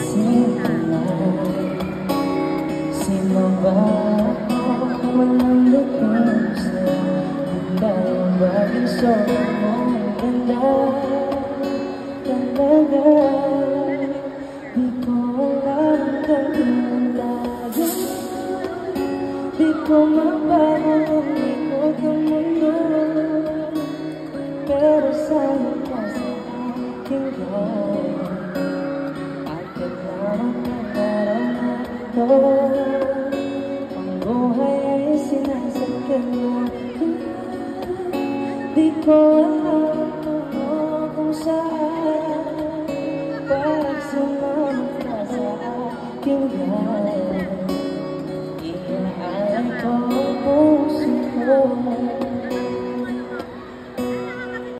Sino na? Sino ba ako? Walang dating sa'yo. Dahil bagay sobrang mong ganda talaga. Di ko alam kailan tayo. Di ko mabago ang likod ng mundo. Pero sana ka sa aking gawin. Bakit naman ang araw na ito? Ang buhay ay sinasakyan mo. Di ko